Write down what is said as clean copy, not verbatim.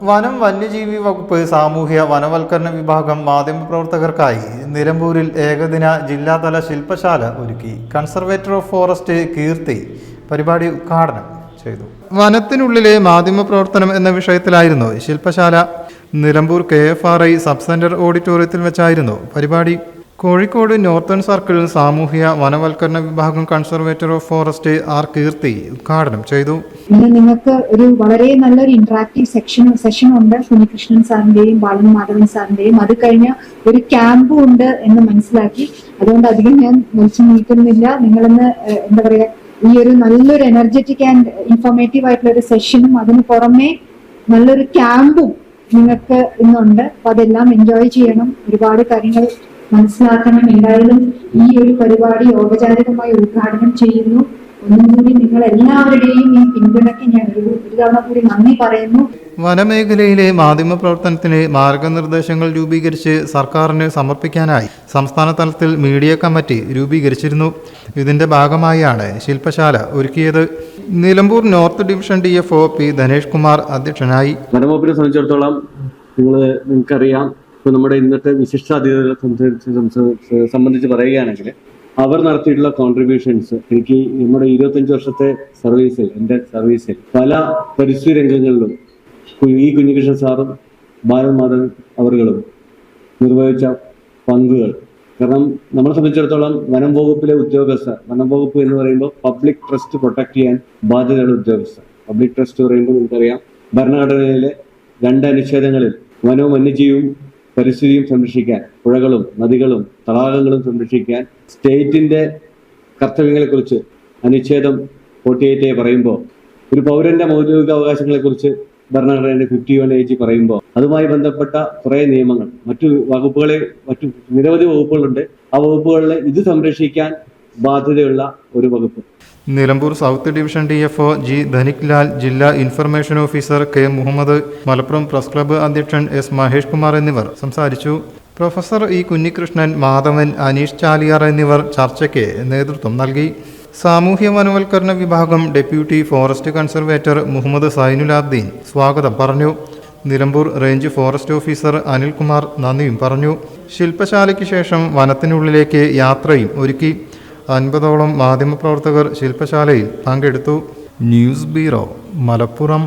വനം വന്യജീവി വകുപ്പ് സാമൂഹ്യ വനവൽക്കരണ വിഭാഗം മാധ്യമപ്രവർത്തകർക്കായി നിലമ്പൂരിൽ ഏകദിന ജില്ലാതല ശില്പശാല ഒരുക്കി. കൺസർവേറ്റർ ഓഫ് ഫോറസ്റ്റ് കീർത്തി പരിപാടി ഉദ്ഘാടനം ചെയ്തു. വനത്തിനുള്ളിലെ മാധ്യമപ്രവർത്തനം എന്ന വിഷയത്തിലായിരുന്നു ശില്പശാല. നിലമ്പൂർ KFRI സബ് സെന്റർ ഓഡിറ്റോറിയത്തിൽ വെച്ചായിരുന്നു പരിപാടി. കോഴിക്കോട് നോർത്തേൺ സർക്കിൾ സാമൂഹ്യ വനവൽക്കരണ വിഭാഗം കൺസർവേറ്റർ ഓഫ് ഫോറസ്റ്റ് കീർത്തി ഉദ്ഘാടനം ചെയ്തു. ഇന്ന് നിങ്ങൾക്ക് ഒരു വളരെ നല്ലൊരു ഇന്ററാക്റ്റീവ് സെഷൻ ഉണ്ട് കുഞ്ഞികൃഷ്ണൻ സാറിന്റെയും ബാലൻ മാധവൻ സാറിന്റെയും. അത് കഴിഞ്ഞ ഒരു ക്യാമ്പും ഉണ്ട് എന്ന് മനസ്സിലാക്കി. അതുകൊണ്ട് അധികം ഞാൻ വിളിച്ചു നീക്കുന്നില്ല. നിങ്ങളിന്ന് എന്താ പറയാ, ഈ ഒരു നല്ലൊരു എനർജറ്റിക് ആൻഡ് ഇൻഫോർമേറ്റീവ് ആയിട്ടുള്ള ഒരു സെഷനും അതിന് പുറമെ നല്ലൊരു ക്യാമ്പും നിങ്ങൾക്ക് ഇന്നുണ്ട്. അപ്പൊ അതെല്ലാം എൻജോയ് ചെയ്യണം. ഒരുപാട് കാര്യങ്ങൾ മനസ്സിലാക്കണം. എന്തായാലും ഈ ഒരു പരിപാടി ഔപചാരികമായി ഉദ്ഘാടനം ചെയ്യുന്നു. ഒന്നും കൂടി നിങ്ങൾ എല്ലാവരുടെയും ഈ പിന്തുണയ്ക്ക് ഞാൻ ഒരു തവണ കൂടി നന്ദി പറയുന്നു. വനമേഖലയിലെ മാധ്യമപ്രവർത്തനത്തിന് മാർഗനിർദ്ദേശങ്ങൾ രൂപീകരിച്ച് സർക്കാരിന് സമർപ്പിക്കാനായി സംസ്ഥാന തലത്തിൽ മീഡിയ കമ്മിറ്റി രൂപീകരിച്ചിരുന്നു. ഇതിന്റെ ഭാഗമായാണ് ശില്പശാല ഒരുക്കിയത്. Nilambur north division DFO P Dhanesh Kumar അധ്യക്ഷനായി. വനംവകുപ്പിനെ സംബന്ധിച്ചിടത്തോളം നിങ്ങൾക്കറിയാം, ഇപ്പൊ നമ്മുടെ ഇന്നത്തെ വിശിഷ്ടാതിഥികളെ സംബന്ധിച്ച് പറയുകയാണെങ്കിൽ അവർ നടത്തിയിട്ടുള്ള കോൺട്രിബ്യൂഷൻസ് എനിക്ക് നമ്മുടെ 25 വർഷത്തെ സർവീസിൽ, എൻ്റെ സർവീസിൽ പല പരിസ്ഥിതി രംഗങ്ങളിലും ഈ കുഞ്ഞികൃഷ്ണൻ സാറും ബാലൻ മാധവൻ അവர்களுം നിർവഹിച്ച പങ്കുകൾ. കാരണം നമ്മളെ സംബന്ധിച്ചിടത്തോളം വനം വകുപ്പിലെ ഉദ്യോഗസ്ഥർ, വനം വകുപ്പ് എന്ന് പറയുമ്പോൾ പബ്ലിക് ട്രസ്റ്റ് പ്രൊട്ടക്ട് ചെയ്യാൻ ബാധ്യതയുള്ള ഉദ്യോഗസ്ഥർ. പബ്ലിക് ട്രസ്റ്റ് പറയുമ്പോൾ നമുക്കറിയാം, ഭരണഘടനയിലെ 2 അനുച്ഛേദങ്ങളിൽ വനവും വന്യജീവിയും പരിസ്ഥിതിയും സംരക്ഷിക്കാൻ, പുഴകളും നദികളും തടാകങ്ങളും സംരക്ഷിക്കാൻ സ്റ്റേറ്റിന്റെ കർത്തവ്യങ്ങളെക്കുറിച്ച് അനുച്ഛേദം 48A പറയുമ്പോൾ, ഒരു പൗരന്റെ മൗലിക അവകാശങ്ങളെക്കുറിച്ച് ഭരണഘടനയുടെ 51AG പറയുമ്പോൾ അതുമായി ബന്ധപ്പെട്ട കുറെ നിയമങ്ങൾ, മറ്റു നിരവധി വകുപ്പുകളുണ്ട്. ആ വകുപ്പുകളിൽ ഇത് സംരക്ഷിക്കാൻ ബാധ്യതയുള്ള ഒരു വകുപ്പ്. Nilambur south division DFO G Dhanik Lal, ജില്ലാ information officer K Muhammad, Malappuram press club അധ്യക്ഷൻ S മഹേഷ് കുമാർ എന്നിവർ സംസാരിച്ചു. പ്രൊഫസർ E കുഞ്ഞികൃഷ്ണൻ, മാധവൻ, അനീഷ് ചാലിയാർ എന്നിവർ ചർച്ചയ്ക്ക് നേതൃത്വം നൽകി. സാമൂഹ്യ വനവൽക്കരണ വിഭാഗം deputy forest conservator Muhammad Zainulabdeen സ്വാഗതം പറഞ്ഞു. Nilambur range forest officer Anilkumar നന്ദിയും പറഞ്ഞു. ശില്പശാലയ്ക്ക് ശേഷം വനത്തിനുള്ളിലേക്ക് യാത്രയും ഒരുക്കി. 50ഓളം മാധ്യമപ്രവർത്തകർ ശില്പശാലയിൽ പങ്കെടുത്തു. News bureau, Malappuram.